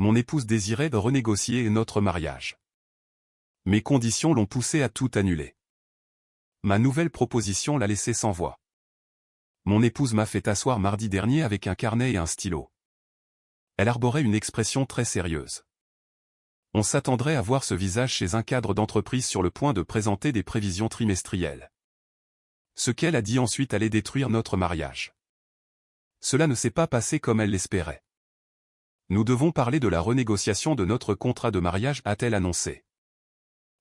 Mon épouse désirait de renégocier notre mariage. Mes conditions l'ont poussée à tout annuler. Ma nouvelle proposition l'a laissée sans voix. Mon épouse m'a fait asseoir mardi dernier avec un carnet et un stylo. Elle arborait une expression très sérieuse. On s'attendrait à voir ce visage chez un cadre d'entreprise sur le point de présenter des prévisions trimestrielles. Ce qu'elle a dit ensuite allait détruire notre mariage. Cela ne s'est pas passé comme elle l'espérait. Nous devons parler de la renégociation de notre contrat de mariage, a-t-elle annoncé.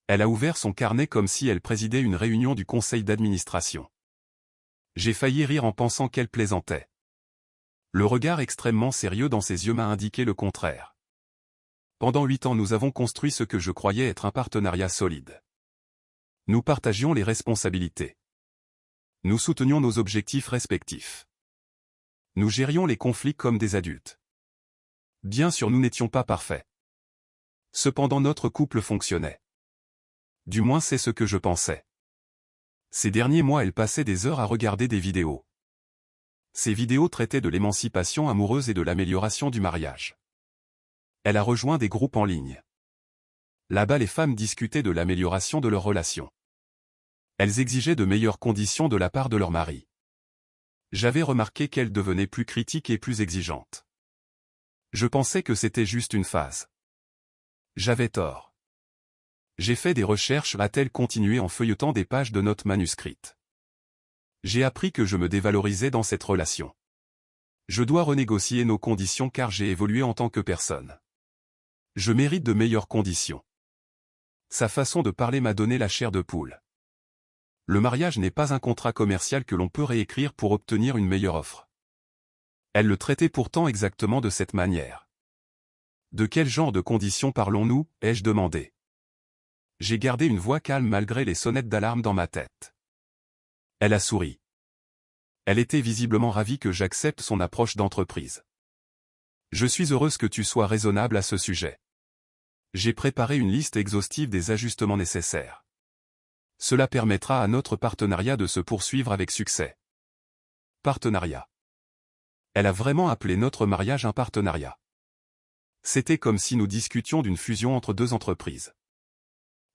Elle a ouvert son carnet comme si elle présidait une réunion du conseil d'administration. J'ai failli rire en pensant qu'elle plaisantait. Le regard extrêmement sérieux dans ses yeux m'a indiqué le contraire. Pendant 8 ans nous avons construit ce que je croyais être un partenariat solide. Nous partagions les responsabilités. Nous soutenions nos objectifs respectifs. Nous gérions les conflits comme des adultes. Bien sûr nous n'étions pas parfaits. Cependant notre couple fonctionnait. Du moins c'est ce que je pensais. Ces derniers mois elle passait des heures à regarder des vidéos. Ces vidéos traitaient de l'émancipation amoureuse et de l'amélioration du mariage. Elle a rejoint des groupes en ligne. Là-bas les femmes discutaient de l'amélioration de leur relation. Elles exigeaient de meilleures conditions de la part de leur mari. J'avais remarqué qu'elles devenaient plus critiques et plus exigeantes. Je pensais que c'était juste une phase. J'avais tort. J'ai fait des recherches, a-t-elle continué en feuilletant des pages de notes manuscrites. J'ai appris que je me dévalorisais dans cette relation. Je dois renégocier nos conditions car j'ai évolué en tant que personne. Je mérite de meilleures conditions. Sa façon de parler m'a donné la chair de poule. Le mariage n'est pas un contrat commercial que l'on peut réécrire pour obtenir une meilleure offre. Elle le traitait pourtant exactement de cette manière. De quel genre de conditions parlons-nous, ai-je demandé. J'ai gardé une voix calme malgré les sonnettes d'alarme dans ma tête. Elle a souri. Elle était visiblement ravie que j'accepte son approche d'entreprise. Je suis heureuse que tu sois raisonnable à ce sujet. J'ai préparé une liste exhaustive des ajustements nécessaires. Cela permettra à notre partenariat de se poursuivre avec succès. Partenariat. Elle a vraiment appelé notre mariage un partenariat. C'était comme si nous discutions d'une fusion entre deux entreprises.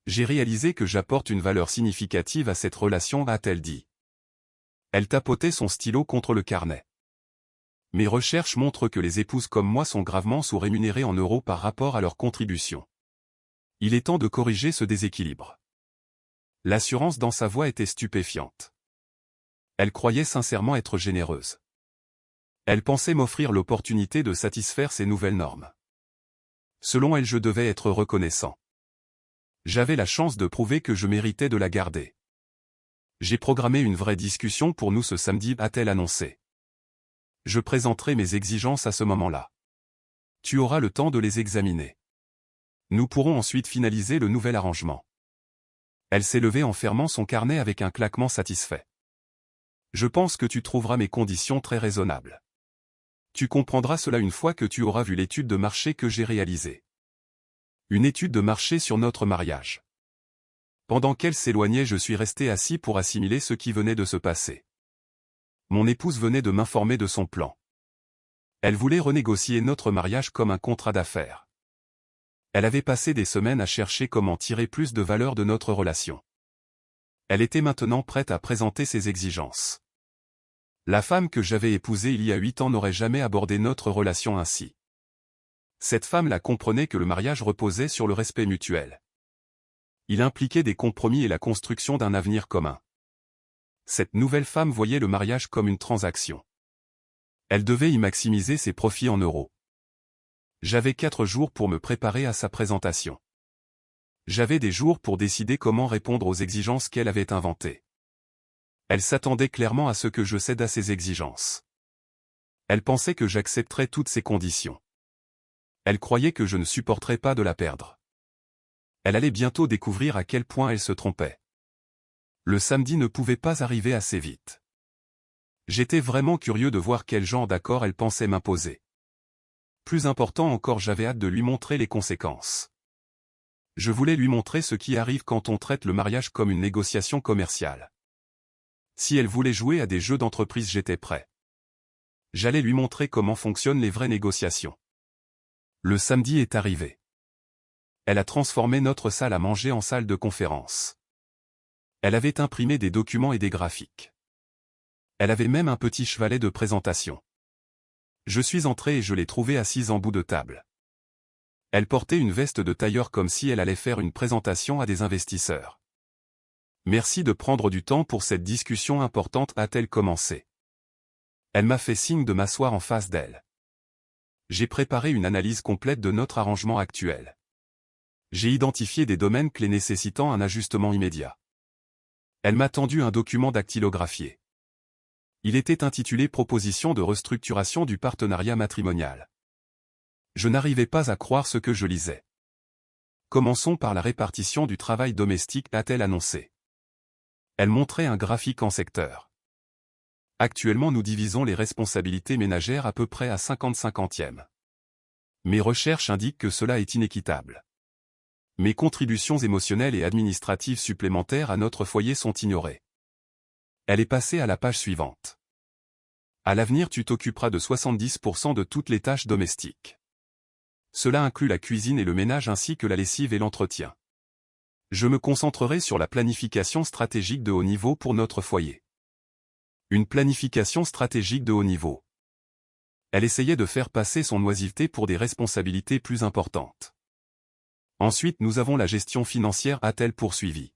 J'ai réalisé que j'apporte une valeur significative à cette relation, a-t-elle dit. Elle tapotait son stylo contre le carnet. Mes recherches montrent que les épouses comme moi sont gravement sous-rémunérées en euros par rapport à leur contribution. Il est temps de corriger ce déséquilibre. L'assurance dans sa voix était stupéfiante. Elle croyait sincèrement être généreuse. Elle pensait m'offrir l'opportunité de satisfaire ces nouvelles normes. Selon elle, je devais être reconnaissant. J'avais la chance de prouver que je méritais de la garder. J'ai programmé une vraie discussion pour nous ce samedi, a-t-elle annoncé. Je présenterai mes exigences à ce moment-là. Tu auras le temps de les examiner. Nous pourrons ensuite finaliser le nouvel arrangement. Elle s'est levée en fermant son carnet avec un claquement satisfait. Je pense que tu trouveras mes conditions très raisonnables. Tu comprendras cela une fois que tu auras vu l'étude de marché que j'ai réalisée. Une étude de marché sur notre mariage. Pendant qu'elle s'éloignait, je suis resté assis pour assimiler ce qui venait de se passer. Mon épouse venait de m'informer de son plan. Elle voulait renégocier notre mariage comme un contrat d'affaires. Elle avait passé des semaines à chercher comment tirer plus de valeur de notre relation. Elle était maintenant prête à présenter ses exigences. La femme que j'avais épousée il y a 8 ans n'aurait jamais abordé notre relation ainsi. Cette femme-là comprenait que le mariage reposait sur le respect mutuel. Il impliquait des compromis et la construction d'un avenir commun. Cette nouvelle femme voyait le mariage comme une transaction. Elle devait y maximiser ses profits en euros. J'avais 4 jours pour me préparer à sa présentation. J'avais des jours pour décider comment répondre aux exigences qu'elle avait inventées. Elle s'attendait clairement à ce que je cède à ses exigences. Elle pensait que j'accepterais toutes ses conditions. Elle croyait que je ne supporterais pas de la perdre. Elle allait bientôt découvrir à quel point elle se trompait. Le samedi ne pouvait pas arriver assez vite. J'étais vraiment curieux de voir quel genre d'accord elle pensait m'imposer. Plus important encore, j'avais hâte de lui montrer les conséquences. Je voulais lui montrer ce qui arrive quand on traite le mariage comme une négociation commerciale. Si elle voulait jouer à des jeux d'entreprise, j'étais prêt. J'allais lui montrer comment fonctionnent les vraies négociations. Le samedi est arrivé. Elle a transformé notre salle à manger en salle de conférence. Elle avait imprimé des documents et des graphiques. Elle avait même un petit chevalet de présentation. Je suis entré et je l'ai trouvée assise en bout de table. Elle portait une veste de tailleur comme si elle allait faire une présentation à des investisseurs. Merci de prendre du temps pour cette discussion importante, a-t-elle commencé. Elle m'a fait signe de m'asseoir en face d'elle. J'ai préparé une analyse complète de notre arrangement actuel. J'ai identifié des domaines clés nécessitant un ajustement immédiat. Elle m'a tendu un document dactylographié. Il était intitulé « Proposition de restructuration du partenariat matrimonial ». Je n'arrivais pas à croire ce que je lisais. Commençons par la répartition du travail domestique, a-t-elle annoncé. Elle montrait un graphique en secteur. Actuellement nous divisons les responsabilités ménagères à peu près à 50-50e. Mes recherches indiquent que cela est inéquitable. Mes contributions émotionnelles et administratives supplémentaires à notre foyer sont ignorées. Elle est passée à la page suivante. À l'avenir tu t'occuperas de 70% de toutes les tâches domestiques. Cela inclut la cuisine et le ménage ainsi que la lessive et l'entretien. Je me concentrerai sur la planification stratégique de haut niveau pour notre foyer. Une planification stratégique de haut niveau. Elle essayait de faire passer son oisiveté pour des responsabilités plus importantes. Ensuite nous avons la gestion financière, a-t-elle poursuivi.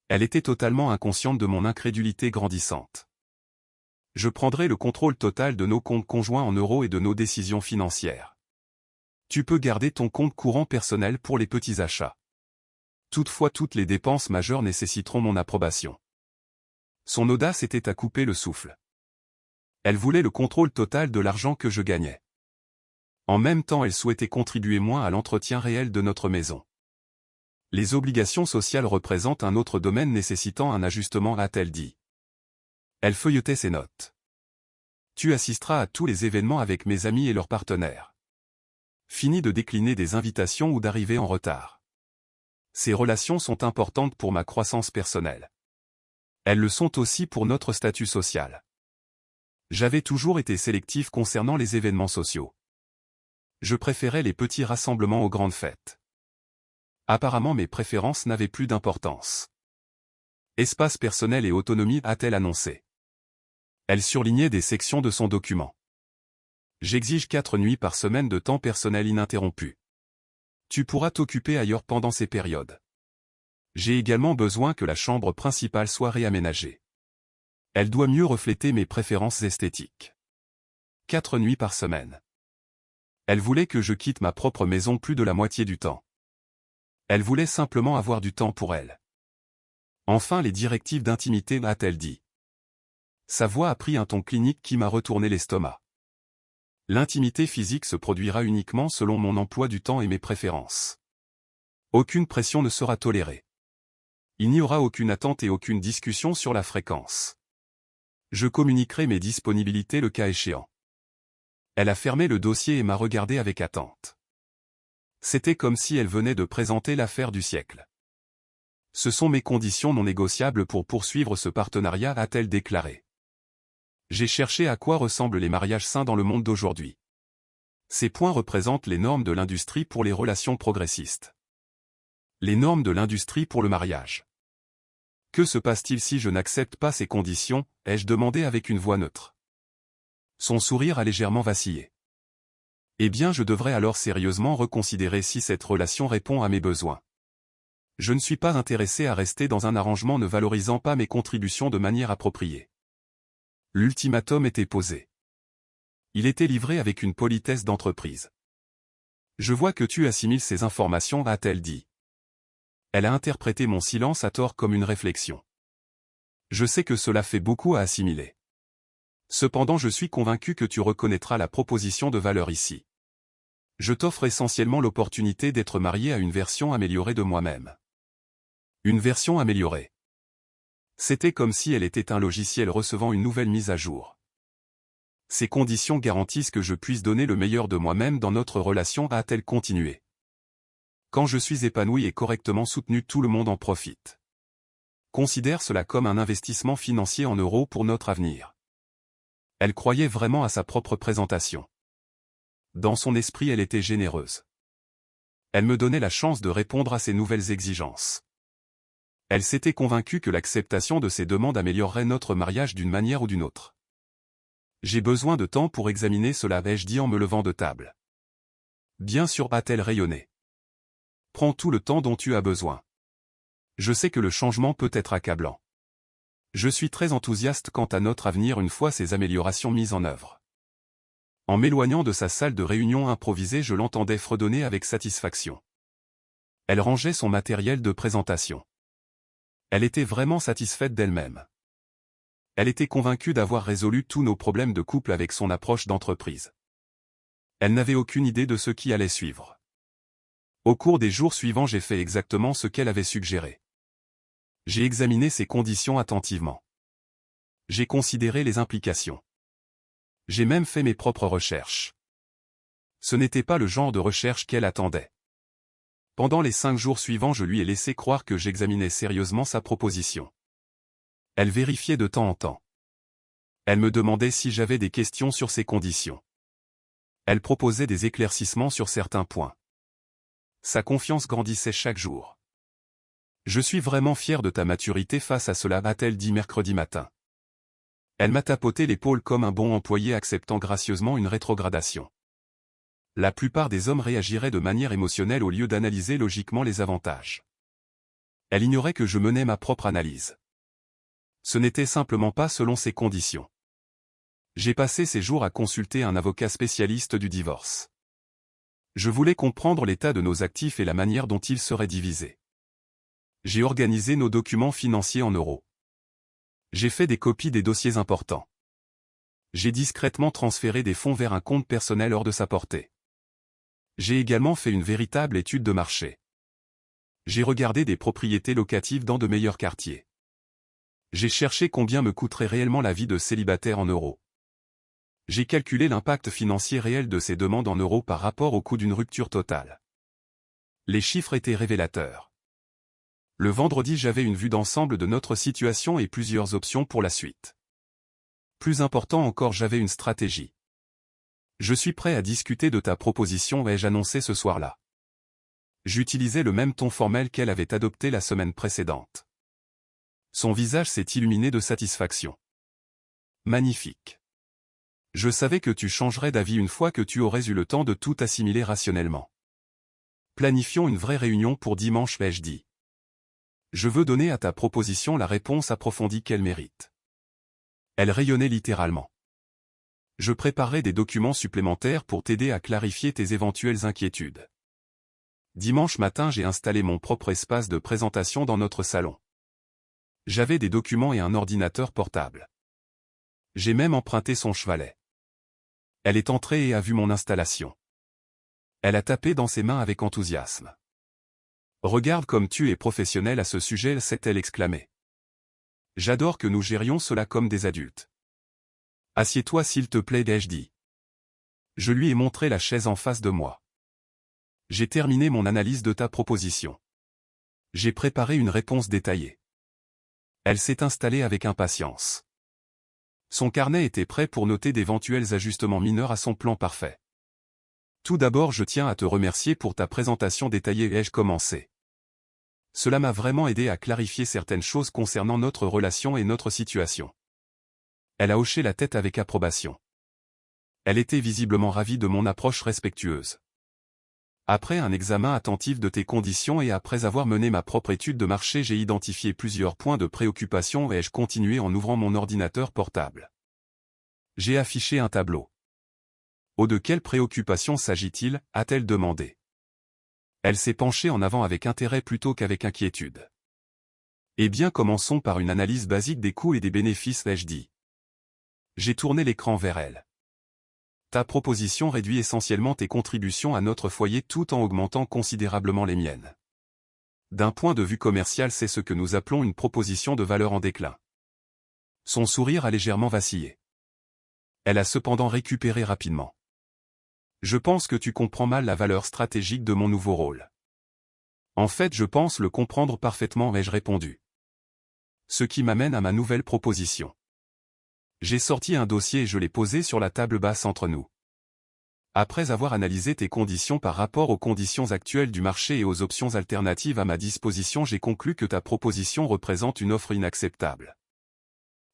Elle était totalement inconsciente de mon incrédulité grandissante. Je prendrai le contrôle total de nos comptes conjoints en euros et de nos décisions financières. Tu peux garder ton compte courant personnel pour les petits achats. Toutefois toutes les dépenses majeures nécessiteront mon approbation. Son audace était à couper le souffle. Elle voulait le contrôle total de l'argent que je gagnais. En même temps elle souhaitait contribuer moins à l'entretien réel de notre maison. Les obligations sociales représentent un autre domaine nécessitant un ajustement, a-t-elle dit. Elle feuilletait ses notes. Tu assisteras à tous les événements avec mes amis et leurs partenaires. Fini de décliner des invitations ou d'arriver en retard. Ces relations sont importantes pour ma croissance personnelle. Elles le sont aussi pour notre statut social. J'avais toujours été sélectif concernant les événements sociaux. Je préférais les petits rassemblements aux grandes fêtes. Apparemment mes préférences n'avaient plus d'importance. Espace personnel et autonomie, a-t-elle annoncé. Elle surlignait des sections de son document. J'exige 4 nuits par semaine de temps personnel ininterrompu. Tu pourras t'occuper ailleurs pendant ces périodes. J'ai également besoin que la chambre principale soit réaménagée. Elle doit mieux refléter mes préférences esthétiques. 4 nuits par semaine. Elle voulait que je quitte ma propre maison plus de la moitié du temps. Elle voulait simplement avoir du temps pour elle. Enfin les directives d'intimité, a-t-elle dit. Sa voix a pris un ton clinique qui m'a retourné l'estomac. L'intimité physique se produira uniquement selon mon emploi du temps et mes préférences. Aucune pression ne sera tolérée. Il n'y aura aucune attente et aucune discussion sur la fréquence. Je communiquerai mes disponibilités le cas échéant. Elle a fermé le dossier et m'a regardé avec attente. C'était comme si elle venait de présenter l'affaire du siècle. Ce sont mes conditions non négociables pour poursuivre ce partenariat, a-t-elle déclaré. J'ai cherché à quoi ressemblent les mariages sains dans le monde d'aujourd'hui. Ces points représentent les normes de l'industrie pour les relations progressistes. Les normes de l'industrie pour le mariage. Que se passe-t-il si je n'accepte pas ces conditions, ai-je demandé avec une voix neutre. Son sourire a légèrement vacillé. Eh bien je devrais alors sérieusement reconsidérer si cette relation répond à mes besoins. Je ne suis pas intéressé à rester dans un arrangement ne valorisant pas mes contributions de manière appropriée. L'ultimatum était posé. Il était livré avec une politesse d'entreprise. Je vois que tu assimiles ces informations, a-t-elle dit. Elle a interprété mon silence à tort comme une réflexion. Je sais que cela fait beaucoup à assimiler. Cependant je suis convaincu que tu reconnaîtras la proposition de valeur ici. Je t'offre essentiellement l'opportunité d'être marié à une version améliorée de moi-même. Une version améliorée. C'était comme si elle était un logiciel recevant une nouvelle mise à jour. Ces conditions garantissent que je puisse donner le meilleur de moi-même dans notre relation, a-t-elle continué. Quand je suis épanoui et correctement soutenu, tout le monde en profite. Considère cela comme un investissement financier en euros pour notre avenir. Elle croyait vraiment à sa propre présentation. Dans son esprit, elle était généreuse. Elle me donnait la chance de répondre à ses nouvelles exigences. Elle s'était convaincue que l'acceptation de ses demandes améliorerait notre mariage d'une manière ou d'une autre. J'ai besoin de temps pour examiner cela, ai-je dit en me levant de table. Bien sûr, a-t-elle rayonné. Prends tout le temps dont tu as besoin. Je sais que le changement peut être accablant. Je suis très enthousiaste quant à notre avenir une fois ces améliorations mises en œuvre. En m'éloignant de sa salle de réunion improvisée, je l'entendais fredonner avec satisfaction. Elle rangeait son matériel de présentation. Elle était vraiment satisfaite d'elle-même. Elle était convaincue d'avoir résolu tous nos problèmes de couple avec son approche d'entreprise. Elle n'avait aucune idée de ce qui allait suivre. Au cours des jours suivants, j'ai fait exactement ce qu'elle avait suggéré. J'ai examiné ses conditions attentivement. J'ai considéré les implications. J'ai même fait mes propres recherches. Ce n'était pas le genre de recherche qu'elle attendait. Pendant les 5 jours suivants, je lui ai laissé croire que j'examinais sérieusement sa proposition. Elle vérifiait de temps en temps. Elle me demandait si j'avais des questions sur ses conditions. Elle proposait des éclaircissements sur certains points. Sa confiance grandissait chaque jour. Je suis vraiment fier de ta maturité face à cela, a-t-elle dit mercredi matin. Elle m'a tapoté l'épaule comme un bon employé acceptant gracieusement une rétrogradation. La plupart des hommes réagiraient de manière émotionnelle au lieu d'analyser logiquement les avantages. Elle ignorait que je menais ma propre analyse. Ce n'était simplement pas selon ses conditions. J'ai passé ces jours à consulter un avocat spécialiste du divorce. Je voulais comprendre l'état de nos actifs et la manière dont ils seraient divisés. J'ai organisé nos documents financiers en euros. J'ai fait des copies des dossiers importants. J'ai discrètement transféré des fonds vers un compte personnel hors de sa portée. J'ai également fait une véritable étude de marché. J'ai regardé des propriétés locatives dans de meilleurs quartiers. J'ai cherché combien me coûterait réellement la vie de célibataire en euros. J'ai calculé l'impact financier réel de ces demandes en euros par rapport au coût d'une rupture totale. Les chiffres étaient révélateurs. Le vendredi, j'avais une vue d'ensemble de notre situation et plusieurs options pour la suite. Plus important encore, j'avais une stratégie. Je suis prêt à discuter de ta proposition, ai-je annoncé ce soir-là. J'utilisais le même ton formel qu'elle avait adopté la semaine précédente. Son visage s'est illuminé de satisfaction. Magnifique. Je savais que tu changerais d'avis une fois que tu aurais eu le temps de tout assimiler rationnellement. Planifions une vraie réunion pour dimanche, ai-je dit. Je veux donner à ta proposition la réponse approfondie qu'elle mérite. Elle rayonnait littéralement. Je préparerai des documents supplémentaires pour t'aider à clarifier tes éventuelles inquiétudes. Dimanche matin, j'ai installé mon propre espace de présentation dans notre salon. J'avais des documents et un ordinateur portable. J'ai même emprunté son chevalet. Elle est entrée et a vu mon installation. Elle a tapé dans ses mains avec enthousiasme. « Regarde comme tu es professionnel à ce sujet », s'est-elle exclamée. « J'adore que nous gérions cela comme des adultes. »« Assieds-toi s'il te plaît », ai-je dit. Je lui ai montré la chaise en face de moi. « J'ai terminé mon analyse de ta proposition. J'ai préparé une réponse détaillée. » Elle s'est installée avec impatience. Son carnet était prêt pour noter d'éventuels ajustements mineurs à son plan parfait. « Tout d'abord, je tiens à te remercier pour ta présentation détaillée, ai-je commencé. Cela m'a vraiment aidé à clarifier certaines choses concernant notre relation et notre situation. » Elle a hoché la tête avec approbation. Elle était visiblement ravie de mon approche respectueuse. Après un examen attentif de tes conditions et après avoir mené ma propre étude de marché, j'ai identifié plusieurs points de préoccupation, ai-je continué en ouvrant mon ordinateur portable. J'ai affiché un tableau. De quelle préoccupation s'agit-il, a-t-elle demandé. Elle s'est penchée en avant avec intérêt plutôt qu'avec inquiétude. Eh bien, commençons par une analyse basique des coûts et des bénéfices, ai-je dit. J'ai tourné l'écran vers elle. Ta proposition réduit essentiellement tes contributions à notre foyer tout en augmentant considérablement les miennes. D'un point de vue commercial, c'est ce que nous appelons une proposition de valeur en déclin. Son sourire a légèrement vacillé. Elle a cependant récupéré rapidement. Je pense que tu comprends mal la valeur stratégique de mon nouveau rôle. En fait, je pense le comprendre parfaitement, ai-je répondu. Ce qui m'amène à ma nouvelle proposition. J'ai sorti un dossier et je l'ai posé sur la table basse entre nous. Après avoir analysé tes conditions par rapport aux conditions actuelles du marché et aux options alternatives à ma disposition, j'ai conclu que ta proposition représente une offre inacceptable.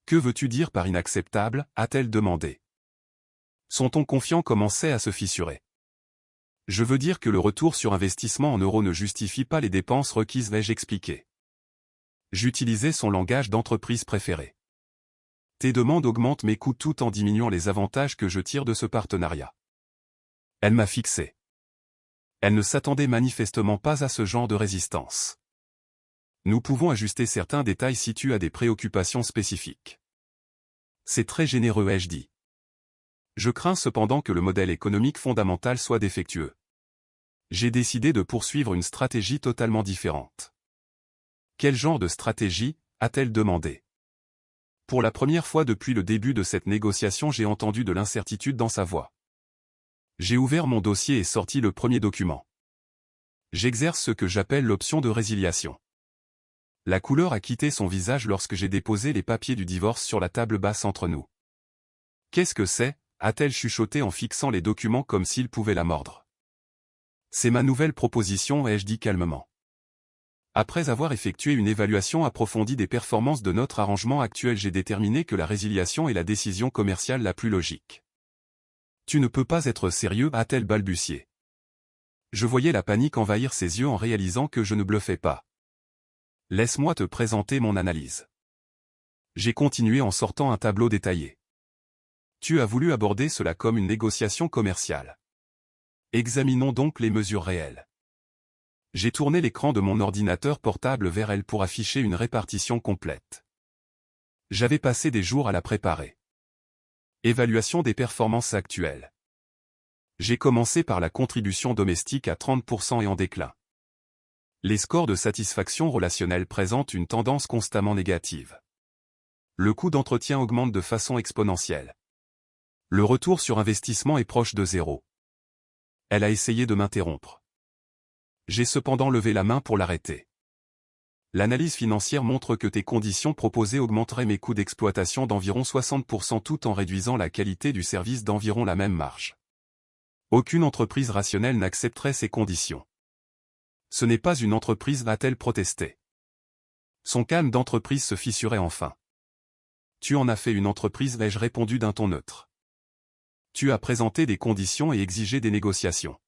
Que veux-tu dire par inacceptable, a-t-elle demandé. Son ton confiant commençait à se fissurer. Je veux dire que le retour sur investissement en euros ne justifie pas les dépenses requises, vais-je expliquer. J'utilisais son langage d'entreprise préféré. Tes demandes augmentent mes coûts tout en diminuant les avantages que je tire de ce partenariat. Elle m'a fixé. Elle ne s'attendait manifestement pas à ce genre de résistance. Nous pouvons ajuster certains détails si tu as des préoccupations spécifiques. C'est très généreux, ai-je dit. Je crains cependant que le modèle économique fondamental soit défectueux. J'ai décidé de poursuivre une stratégie totalement différente. Quel genre de stratégie, a-t-elle demandé. Pour la première fois depuis le début de cette négociation, j'ai entendu de l'incertitude dans sa voix. J'ai ouvert mon dossier et sorti le premier document. J'exerce ce que j'appelle l'option de résiliation. La couleur a quitté son visage lorsque j'ai déposé les papiers du divorce sur la table basse entre nous. Qu'est-ce que c'est, a-t-elle chuchoté en fixant les documents comme s'il pouvait la mordre. C'est ma nouvelle proposition, ai-je dit calmement. Après avoir effectué une évaluation approfondie des performances de notre arrangement actuel, j'ai déterminé que la résiliation est la décision commerciale la plus logique. Tu ne peux pas être sérieux, a-t-elle balbutié. Je voyais la panique envahir ses yeux en réalisant que je ne bluffais pas. Laisse-moi te présenter mon analyse. J'ai continué en sortant un tableau détaillé. Tu as voulu aborder cela comme une négociation commerciale. Examinons donc les mesures réelles. J'ai tourné l'écran de mon ordinateur portable vers elle pour afficher une répartition complète. J'avais passé des jours à la préparer. Évaluation des performances actuelles. J'ai commencé par la contribution domestique à 30% et en déclin. Les scores de satisfaction relationnelle présentent une tendance constamment négative. Le coût d'entretien augmente de façon exponentielle. Le retour sur investissement est proche de zéro. Elle a essayé de m'interrompre. J'ai cependant levé la main pour l'arrêter. L'analyse financière montre que tes conditions proposées augmenteraient mes coûts d'exploitation d'environ 60% tout en réduisant la qualité du service d'environ la même marge. Aucune entreprise rationnelle n'accepterait ces conditions. Ce n'est pas une entreprise, va-t-elle protester. Son calme d'entreprise se fissurait enfin. Tu en as fait une entreprise, ai-je répondu d'un ton neutre. Tu as présenté des conditions et exigé des négociations.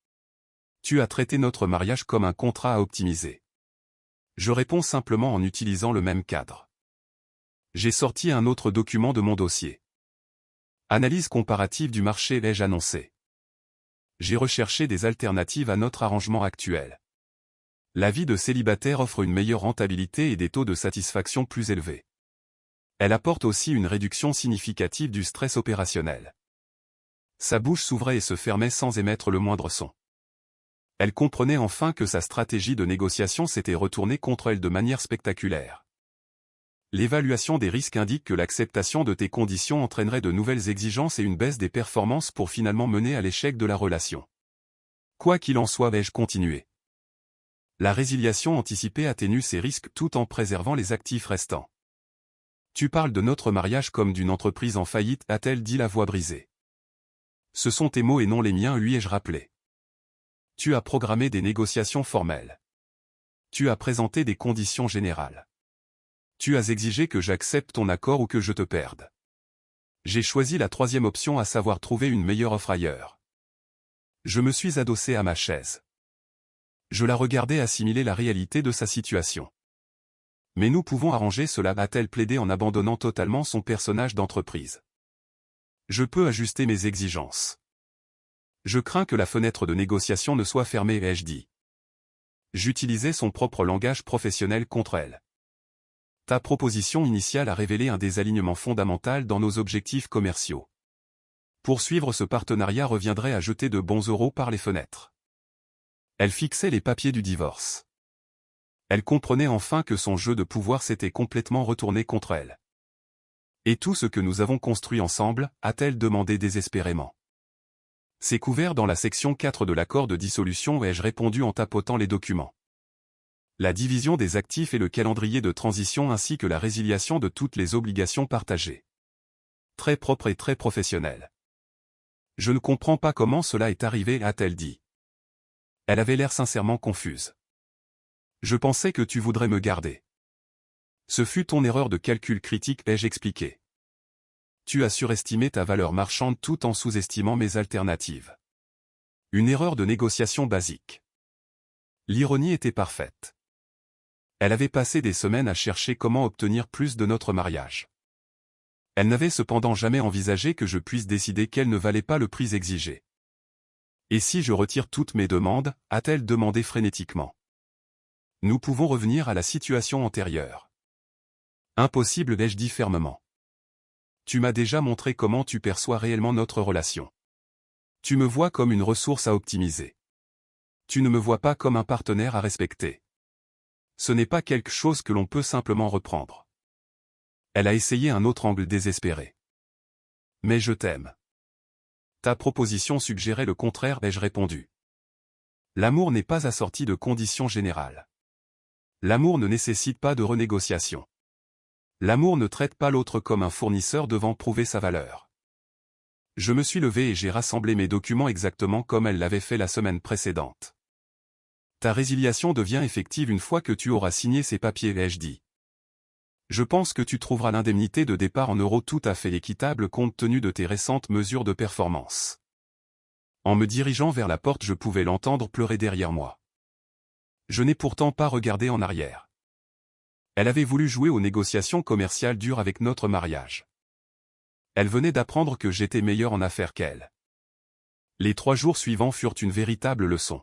Tu as traité notre mariage comme un contrat à optimiser. Je réponds simplement en utilisant le même cadre. J'ai sorti un autre document de mon dossier. Analyse comparative du marché, ai-je annoncé. J'ai recherché des alternatives à notre arrangement actuel. La vie de célibataire offre une meilleure rentabilité et des taux de satisfaction plus élevés. Elle apporte aussi une réduction significative du stress opérationnel. Sa bouche s'ouvrait et se fermait sans émettre le moindre son. Elle comprenait enfin que sa stratégie de négociation s'était retournée contre elle de manière spectaculaire. L'évaluation des risques indique que l'acceptation de tes conditions entraînerait de nouvelles exigences et une baisse des performances pour finalement mener à l'échec de la relation. Quoi qu'il en soit, vais-je continuer. La résiliation anticipée atténue ces risques tout en préservant les actifs restants. Tu parles de notre mariage comme d'une entreprise en faillite, a-t-elle dit la voix brisée. Ce sont tes mots et non les miens, lui ai-je rappelé. Tu as programmé des négociations formelles. Tu as présenté des conditions générales. Tu as exigé que j'accepte ton accord ou que je te perde. J'ai choisi la troisième option, à savoir trouver une meilleure offre ailleurs. Je me suis adossé à ma chaise. Je la regardais assimiler la réalité de sa situation. Mais nous pouvons arranger cela, a-t-elle plaidé en abandonnant totalement son personnage d'entreprise. Je peux ajuster mes exigences. Je crains que la fenêtre de négociation ne soit fermée, ai-je dit. J'utilisais son propre langage professionnel contre elle. Ta proposition initiale a révélé un désalignement fondamental dans nos objectifs commerciaux. Poursuivre ce partenariat reviendrait à jeter de bons euros par les fenêtres. Elle fixait les papiers du divorce. Elle comprenait enfin que son jeu de pouvoir s'était complètement retourné contre elle. Et tout ce que nous avons construit ensemble, a-t-elle demandé désespérément. C'est couvert dans la section 4 de l'accord de dissolution, ai-je répondu en tapotant les documents. La division des actifs et le calendrier de transition ainsi que la résiliation de toutes les obligations partagées. Très propre et très professionnel. Je ne comprends pas comment cela est arrivé, a-t-elle dit. Elle avait l'air sincèrement confuse. Je pensais que tu voudrais me garder. Ce fut ton erreur de calcul critique, ai-je expliqué. Tu as surestimé ta valeur marchande tout en sous-estimant mes alternatives. Une erreur de négociation basique. L'ironie était parfaite. Elle avait passé des semaines à chercher comment obtenir plus de notre mariage. Elle n'avait cependant jamais envisagé que je puisse décider qu'elle ne valait pas le prix exigé. Et si je retire toutes mes demandes, a-t-elle demandé frénétiquement. Nous pouvons revenir à la situation antérieure. Impossible, ai-je dit fermement. Tu m'as déjà montré comment tu perçois réellement notre relation. Tu me vois comme une ressource à optimiser. Tu ne me vois pas comme un partenaire à respecter. Ce n'est pas quelque chose que l'on peut simplement reprendre. Elle a essayé un autre angle désespéré. Mais je t'aime. Ta proposition suggérait le contraire, ai-je répondu. L'amour n'est pas assorti de conditions générales. L'amour ne nécessite pas de renégociation. L'amour ne traite pas l'autre comme un fournisseur devant prouver sa valeur. Je me suis levé et j'ai rassemblé mes documents exactement comme elle l'avait fait la semaine précédente. Ta résiliation devient effective une fois que tu auras signé ces papiers, ai-je dit. Je pense que tu trouveras l'indemnité de départ en euros tout à fait équitable compte tenu de tes récentes mesures de performance. En me dirigeant vers la porte, je pouvais l'entendre pleurer derrière moi. Je n'ai pourtant pas regardé en arrière. Elle avait voulu jouer aux négociations commerciales dures avec notre mariage. Elle venait d'apprendre que j'étais meilleur en affaires qu'elle. Les 3 jours suivants furent une véritable leçon.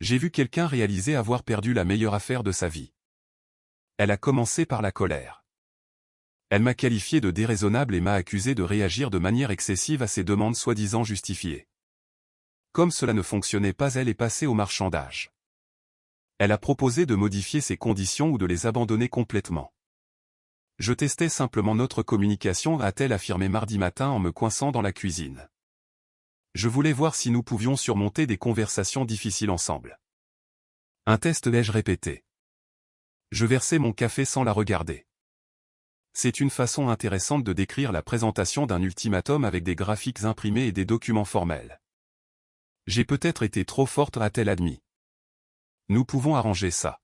J'ai vu quelqu'un réaliser avoir perdu la meilleure affaire de sa vie. Elle a commencé par la colère. Elle m'a qualifié de déraisonnable et m'a accusé de réagir de manière excessive à ses demandes soi-disant justifiées. Comme cela ne fonctionnait pas, elle est passée au marchandage. Elle a proposé de modifier ses conditions ou de les abandonner complètement. Je testais simplement notre communication, a-t-elle affirmé mardi matin en me coinçant dans la cuisine. Je voulais voir si nous pouvions surmonter des conversations difficiles ensemble. Un test, ai-je répété. Je versai mon café sans la regarder. C'est une façon intéressante de décrire la présentation d'un ultimatum avec des graphiques imprimés et des documents formels. J'ai peut-être été trop forte, a-t-elle admis. Nous pouvons arranger ça.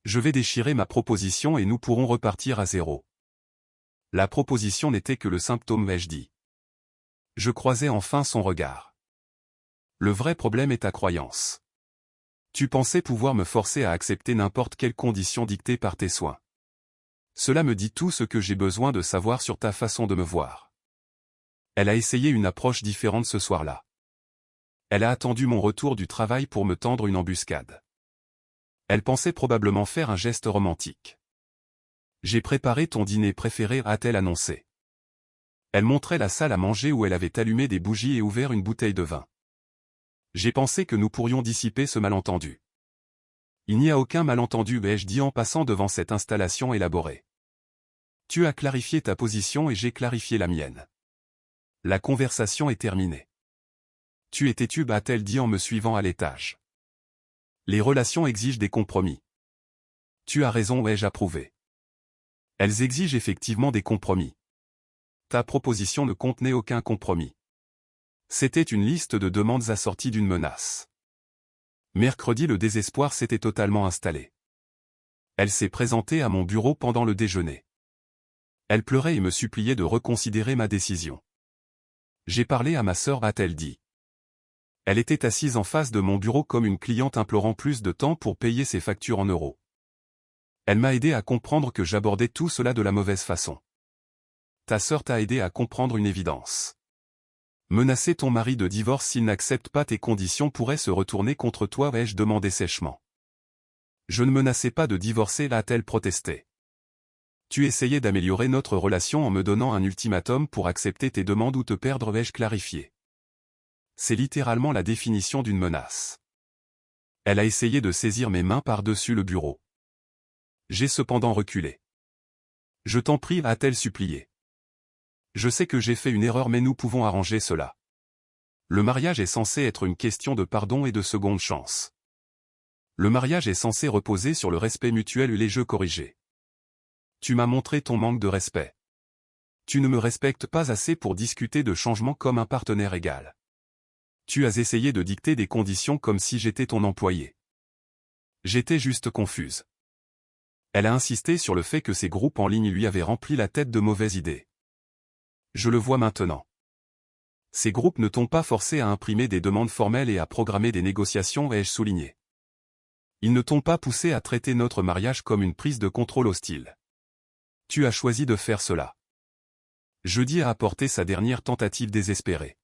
Je vais déchirer ma proposition et nous pourrons repartir à zéro. La proposition n'était que le symptôme, ai-je dit. Je croisai enfin son regard. Le vrai problème est ta croyance. Tu pensais pouvoir me forcer à accepter n'importe quelle condition dictée par tes soins. Cela me dit tout ce que j'ai besoin de savoir sur ta façon de me voir. Elle a essayé une approche différente ce soir-là. Elle a attendu mon retour du travail pour me tendre une embuscade. Elle pensait probablement faire un geste romantique. J'ai préparé ton dîner préféré, a-t-elle annoncé. Elle montrait la salle à manger où elle avait allumé des bougies et ouvert une bouteille de vin. J'ai pensé que nous pourrions dissiper ce malentendu. Il n'y a aucun malentendu, ai-je dit en passant devant cette installation élaborée. Tu as clarifié ta position et j'ai clarifié la mienne. La conversation est terminée. Tu es têtu, a-t-elle dit en me suivant à l'étage. Les relations exigent des compromis. Tu as raison, ai-je approuvé. Elles exigent effectivement des compromis. Ta proposition ne contenait aucun compromis. C'était une liste de demandes assorties d'une menace. Mercredi, le désespoir s'était totalement installé. Elle s'est présentée à mon bureau pendant le déjeuner. Elle pleurait et me suppliait de reconsidérer ma décision. J'ai parlé à ma sœur, a-t-elle dit. Elle était assise en face de mon bureau comme une cliente implorant plus de temps pour payer ses factures en euros. Elle m'a aidé à comprendre que j'abordais tout cela de la mauvaise façon. Ta sœur t'a aidé à comprendre une évidence. Menacer ton mari de divorce s'il n'accepte pas tes conditions pourrait se retourner contre toi, ai-je demandé sèchement. Je ne menaçais pas de divorcer, a-t-elle protesté. Tu essayais d'améliorer notre relation en me donnant un ultimatum pour accepter tes demandes ou te perdre, ai-je clarifié. C'est littéralement la définition d'une menace. Elle a essayé de saisir mes mains par-dessus le bureau. J'ai cependant reculé. Je t'en prie, a-t-elle supplié. Je sais que j'ai fait une erreur mais nous pouvons arranger cela. Le mariage est censé être une question de pardon et de seconde chance. Le mariage est censé reposer sur le respect mutuel et les jeux corrigés. Tu m'as montré ton manque de respect. Tu ne me respectes pas assez pour discuter de changements comme un partenaire égal. Tu as essayé de dicter des conditions comme si j'étais ton employé. J'étais juste confuse. Elle a insisté sur le fait que ces groupes en ligne lui avaient rempli la tête de mauvaises idées. Je le vois maintenant. Ces groupes ne t'ont pas forcé à imprimer des demandes formelles et à programmer des négociations, ai-je souligné. Ils ne t'ont pas poussé à traiter notre mariage comme une prise de contrôle hostile. Tu as choisi de faire cela. Jeudi a apporté sa dernière tentative désespérée.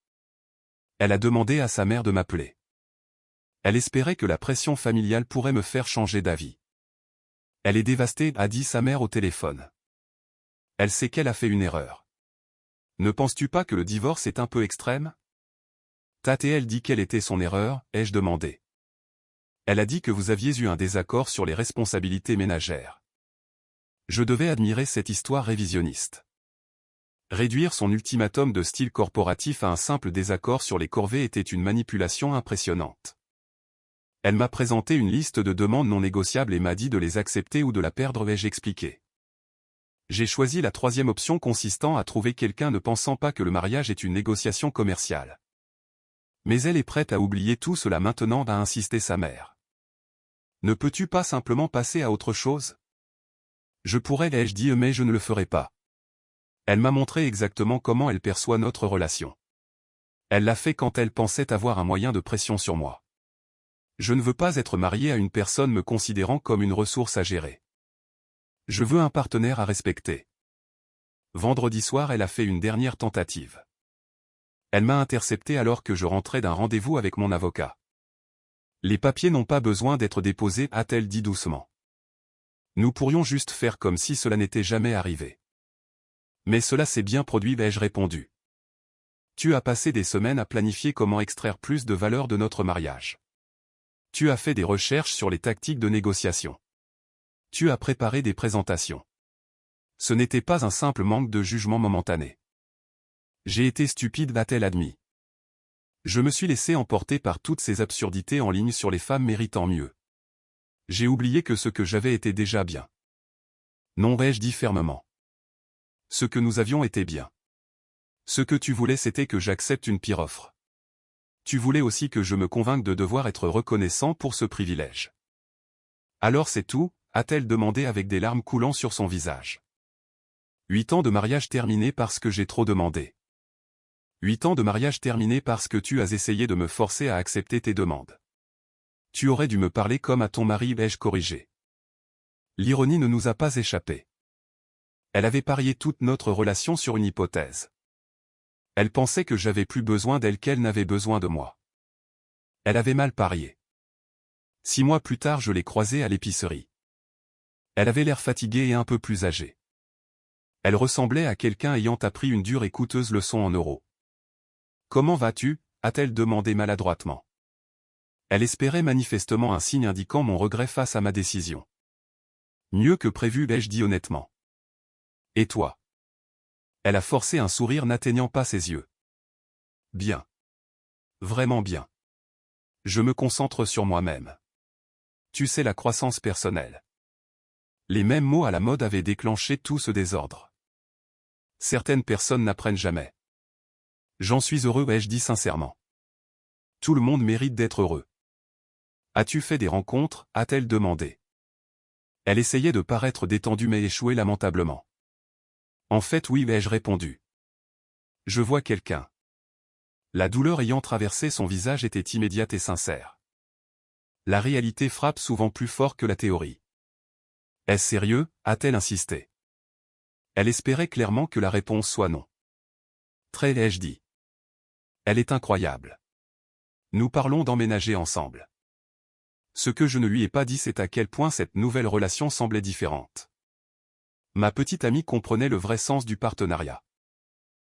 Elle a demandé à sa mère de m'appeler. Elle espérait que la pression familiale pourrait me faire changer d'avis. Elle est dévastée, a dit sa mère au téléphone. Elle sait qu'elle a fait une erreur. Ne penses-tu pas que le divorce est un peu extrême? T'a-t-elle dit quelle était son erreur, ai-je demandé. Elle a dit que vous aviez eu un désaccord sur les responsabilités ménagères. Je devais admirer cette histoire révisionniste. Réduire son ultimatum de style corporatif à un simple désaccord sur les corvées était une manipulation impressionnante. Elle m'a présenté une liste de demandes non négociables et m'a dit de les accepter ou de la perdre, ai-je expliqué. J'ai choisi la troisième option consistant à trouver quelqu'un ne pensant pas que le mariage est une négociation commerciale. Mais elle est prête à oublier tout cela maintenant, a insisté sa mère. Ne peux-tu pas simplement passer à autre chose? Je pourrais, ai-je dit, mais je ne le ferai pas. Elle m'a montré exactement comment elle perçoit notre relation. Elle l'a fait quand elle pensait avoir un moyen de pression sur moi. Je ne veux pas être marié à une personne me considérant comme une ressource à gérer. Je veux un partenaire à respecter. Vendredi soir, elle a fait une dernière tentative. Elle m'a intercepté alors que je rentrais d'un rendez-vous avec mon avocat. Les papiers n'ont pas besoin d'être déposés, a-t-elle dit doucement. Nous pourrions juste faire comme si cela n'était jamais arrivé. Mais cela s'est bien produit, ai-je répondu. Tu as passé des semaines à planifier comment extraire plus de valeur de notre mariage. Tu as fait des recherches sur les tactiques de négociation. Tu as préparé des présentations. Ce n'était pas un simple manque de jugement momentané. J'ai été stupide, a-t-elle admis. Je me suis laissé emporter par toutes ces absurdités en ligne sur les femmes méritant mieux. J'ai oublié que ce que j'avais était déjà bien. Non, ai-je dit fermement. Ce que nous avions était bien. Ce que tu voulais, c'était que j'accepte une pire offre. Tu voulais aussi que je me convainque de devoir être reconnaissant pour ce privilège. Alors c'est tout, a-t-elle demandé avec des larmes coulant sur son visage. 8 ans de mariage terminés parce que j'ai trop demandé. 8 ans de mariage terminés parce que tu as essayé de me forcer à accepter tes demandes. Tu aurais dû me parler comme à ton mari, ai-je corrigé. L'ironie ne nous a pas échappé. Elle avait parié toute notre relation sur une hypothèse. Elle pensait que j'avais plus besoin d'elle qu'elle n'avait besoin de moi. Elle avait mal parié. 6 mois plus tard, je l'ai croisée à l'épicerie. Elle avait l'air fatiguée et un peu plus âgée. Elle ressemblait à quelqu'un ayant appris une dure et coûteuse leçon en euros. « Comment vas-tu » a-t-elle demandé maladroitement. Elle espérait manifestement un signe indiquant mon regret face à ma décision. « Mieux que prévu, ai-je dit honnêtement. Et toi » Elle a forcé un sourire n'atteignant pas ses yeux. « Bien. Vraiment bien. Je me concentre sur moi-même. Tu sais, la croissance personnelle. » Les mêmes mots à la mode avaient déclenché tout ce désordre. Certaines personnes n'apprennent jamais. J'en suis heureux, ai-je dit sincèrement. Tout le monde mérite d'être heureux. As-tu fait des rencontres, a-t-elle demandé. Elle essayait de paraître détendue mais échouait lamentablement. En fait oui, ai-je répondu. Je vois quelqu'un. La douleur ayant traversé son visage était immédiate et sincère. La réalité frappe souvent plus fort que la théorie. Est-ce sérieux, a-t-elle insisté. Elle espérait clairement que la réponse soit non. Très, ai-je dit. Elle est incroyable. Nous parlons d'emménager ensemble. Ce que je ne lui ai pas dit, c'est à quel point cette nouvelle relation semblait différente. Ma petite amie comprenait le vrai sens du partenariat.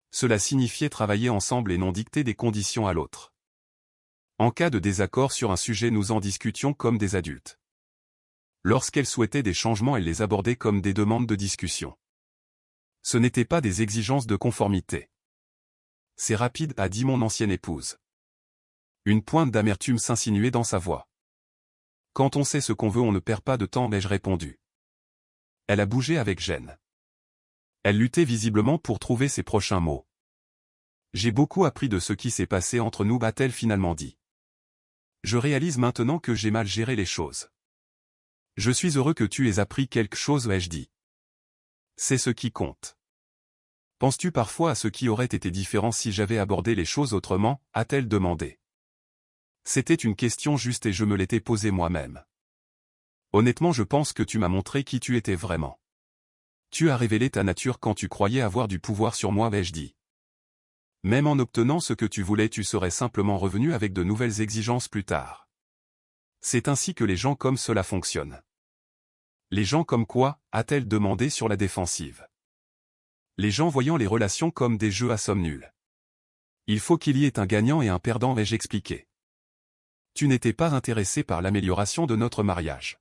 Cela signifiait travailler ensemble et non dicter des conditions à l'autre. En cas de désaccord sur un sujet, nous en discutions comme des adultes. Lorsqu'elle souhaitait des changements, elle les abordait comme des demandes de discussion. Ce n'étaient pas des exigences de conformité. C'est rapide, a dit mon ancienne épouse. Une pointe d'amertume s'insinuait dans sa voix. Quand on sait ce qu'on veut, on ne perd pas de temps, ai-je répondu. Elle a bougé avec gêne. Elle luttait visiblement pour trouver ses prochains mots. J'ai beaucoup appris de ce qui s'est passé entre nous, a-t-elle finalement dit. Je réalise maintenant que j'ai mal géré les choses. Je suis heureux que tu aies appris quelque chose, ai-je dit. C'est ce qui compte. Penses-tu parfois à ce qui aurait été différent si j'avais abordé les choses autrement, a-t-elle demandé. C'était une question juste et je me l'étais posée moi-même. Honnêtement, je pense que tu m'as montré qui tu étais vraiment. Tu as révélé ta nature quand tu croyais avoir du pouvoir sur moi, ai-je dit. Même en obtenant ce que tu voulais, tu serais simplement revenu avec de nouvelles exigences plus tard. C'est ainsi que les gens comme cela fonctionnent. Les gens comme quoi, a-t-elle demandé sur la défensive. Les gens voyant les relations comme des jeux à somme nulle. Il faut qu'il y ait un gagnant et un perdant, ai-je expliqué. Tu n'étais pas intéressé par l'amélioration de notre mariage.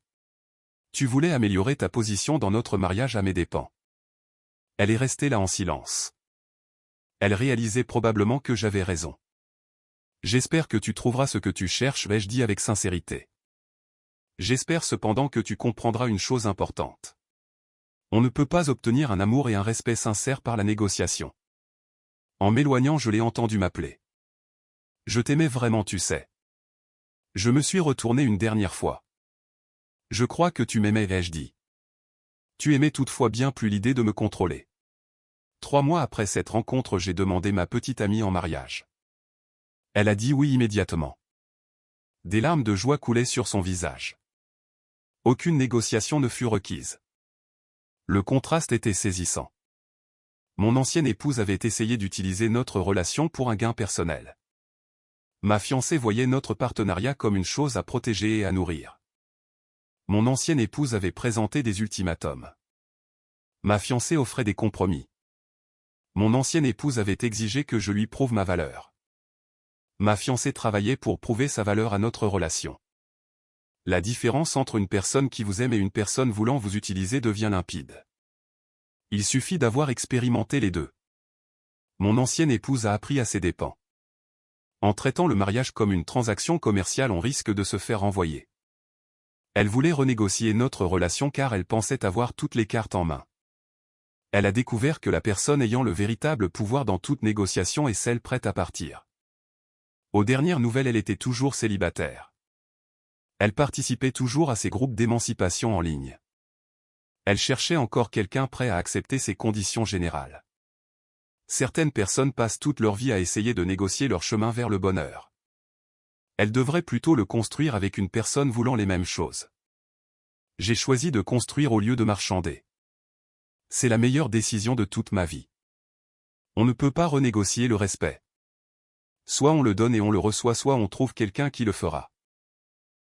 Tu voulais améliorer ta position dans notre mariage à mes dépens. Elle est restée là en silence. Elle réalisait probablement que j'avais raison. J'espère que tu trouveras ce que tu cherches, ai-je dit avec sincérité. J'espère cependant que tu comprendras une chose importante. On ne peut pas obtenir un amour et un respect sincères par la négociation. En m'éloignant, je l'ai entendu m'appeler. Je t'aimais vraiment, tu sais. Je me suis retourné une dernière fois. Je crois que tu m'aimais, ai-je dit. Tu aimais toutefois bien plus l'idée de me contrôler. 3 mois après cette rencontre, j'ai demandé ma petite amie en mariage. Elle a dit oui immédiatement. Des larmes de joie coulaient sur son visage. Aucune négociation ne fut requise. Le contraste était saisissant. Mon ancienne épouse avait essayé d'utiliser notre relation pour un gain personnel. Ma fiancée voyait notre partenariat comme une chose à protéger et à nourrir. Mon ancienne épouse avait présenté des ultimatums. Ma fiancée offrait des compromis. Mon ancienne épouse avait exigé que je lui prouve ma valeur. Ma fiancée travaillait pour prouver sa valeur à notre relation. La différence entre une personne qui vous aime et une personne voulant vous utiliser devient limpide. Il suffit d'avoir expérimenté les deux. Mon ancienne épouse a appris à ses dépens. En traitant le mariage comme une transaction commerciale, on risque de se faire renvoyer. Elle voulait renégocier notre relation car elle pensait avoir toutes les cartes en main. Elle a découvert que la personne ayant le véritable pouvoir dans toute négociation est celle prête à partir. Aux dernières nouvelles, elle était toujours célibataire. Elle participait toujours à ses groupes d'émancipation en ligne. Elle cherchait encore quelqu'un prêt à accepter ses conditions générales. Certaines personnes passent toute leur vie à essayer de négocier leur chemin vers le bonheur. Elle devrait plutôt le construire avec une personne voulant les mêmes choses. J'ai choisi de construire au lieu de marchander. C'est la meilleure décision de toute ma vie. On ne peut pas renégocier le respect. Soit on le donne et on le reçoit, soit on trouve quelqu'un qui le fera.